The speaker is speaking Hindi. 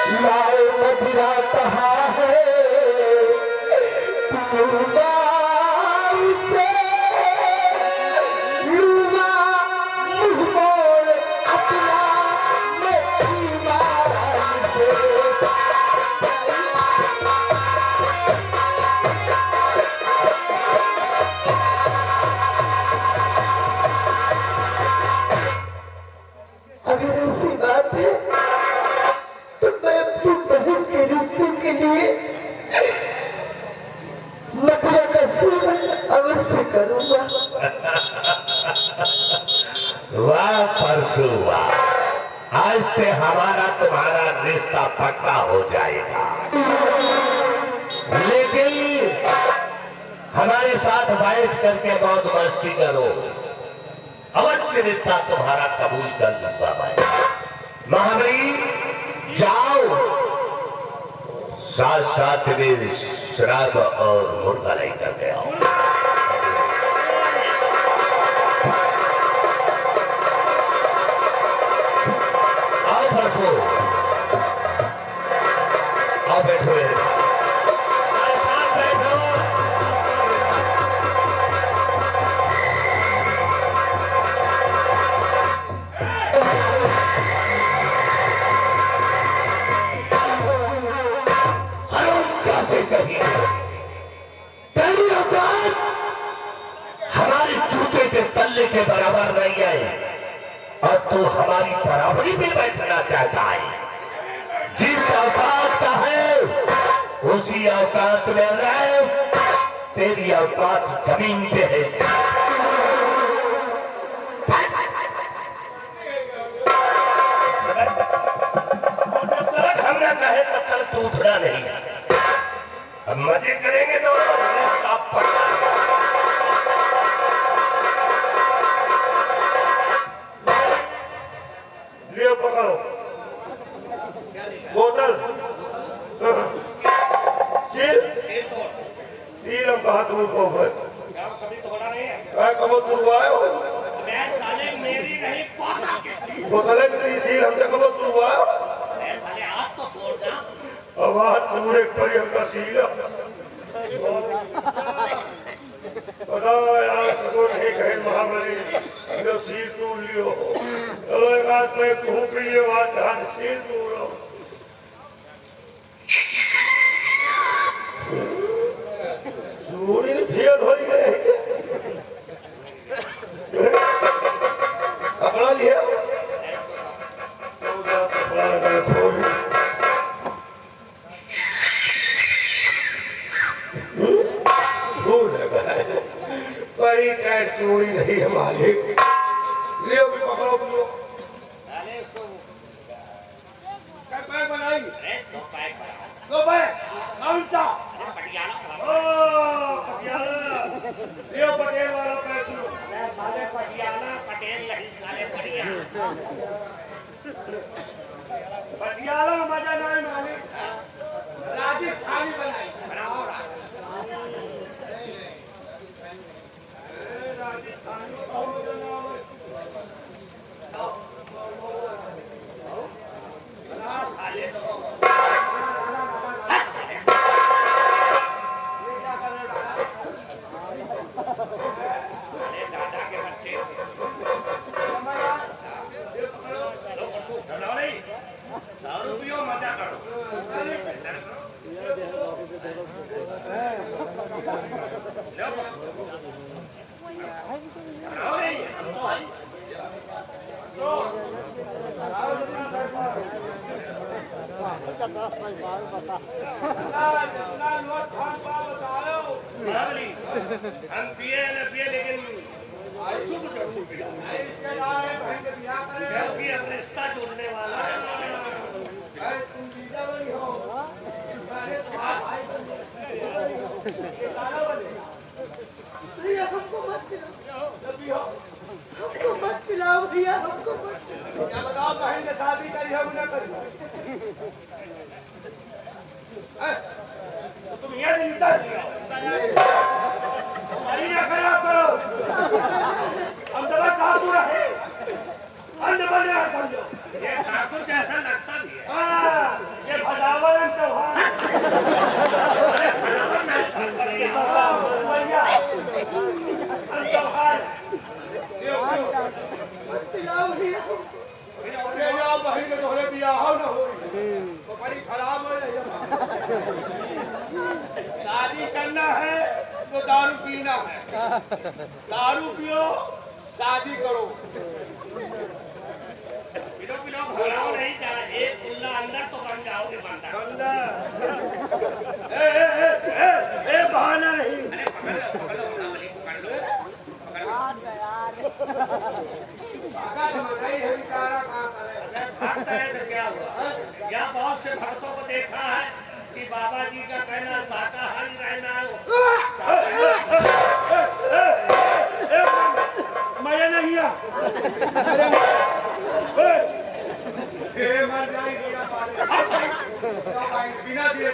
लाओ मदिरा कहाँ है लूंगा उसे लूंगा मुँह मोड़ अपना मैं ईमान से अगर ऐसी बात है तो मैं अपनी बहन के रिश्ते के लिए मदिरा का सेवन अवश्य करूंगा। वाह परसू वाह, आज से हमारा तुम्हारा रिश्ता पक्का हो जाएगा। लेकिन हमारे साथ बैठ करके बहुत मस्ती करो, अवश्य रिश्ता तुम्हारा कबूल कर लूंगा मैं। महाबली जाओ, साथ साथ में शराब और मुर्गा लेकर के आओ। आओ परसों, आओ बैठो मेरे साथ बैठो। हमारे जूते के तल्ले के बराबर नहीं है और तू हमारी बराबरी में बैठना चाहता है। जिस औकात का है उसी औकात में रह, तेरी औकात जमीन पे है। जब तक हम ना कहे तब तक तू उठना नहीं। हम मजे करेंगे तो आप पढ़ना। लियो पकड़ो बोतल सील सील हम कहा तुम को कभी तोड़ा नहीं है कब तुड़वाए हो मैं साले मेरी नहीं बोतल है कि सील हमसे कब तुड़वाए हो मैं साले हाथ तो तोड़ना अब हाथ पूरे पड़ी हमका सील पता यार सबको नहीं कहे महाबली जो सील तोड़ लियो। चलो एक हाथ में घूम के लिए बात ध्यान सील तोड़ो। चूड़ी फेल हो गए कपड़ा लिया कपड़ा लगा खोल बड़ी टाइट चूड़ी नहीं है मालिक। लियो भी पकड़ो पियो पैक बनाई दो पैक कौन सा पटियाला लियो पटेल वाला पैक लो साले पटियाला पटेल नहीं साले पटियाला मजा नहीं मालिक राजस्थानी बनाई बनाओ हम पिए न पिए लेकिन जरूर पिए क्योंकि अब रिश्ता जोड़ने वाला है। हमको मत पिलाओ भैया हमको मत बताओ बहन ने शादी करी हम न करी तुम यहाँ से निकल हमारी ना खराब करो हम दवा चाहते रहे अंध बन रहा समझो ये ठाकुर जैसा लगता भी है। ये तो बड़ी खराब हो रही है। शादी करना है तो दारू पीना है, दारू पियो शादी करो। पिलो पिलो घबराओ नहीं, एक पुल्ला अंदर तो बन जाओगे बंदा। ए बहाना नहीं। अरे पकड़ लो भागता है तो क्या हुआ? या बहुत से भक्तों को देखा है कि बाबा जी का कहना शाकाहारी रहना है। मजा नहीं आ मर जाएगी बिना दिए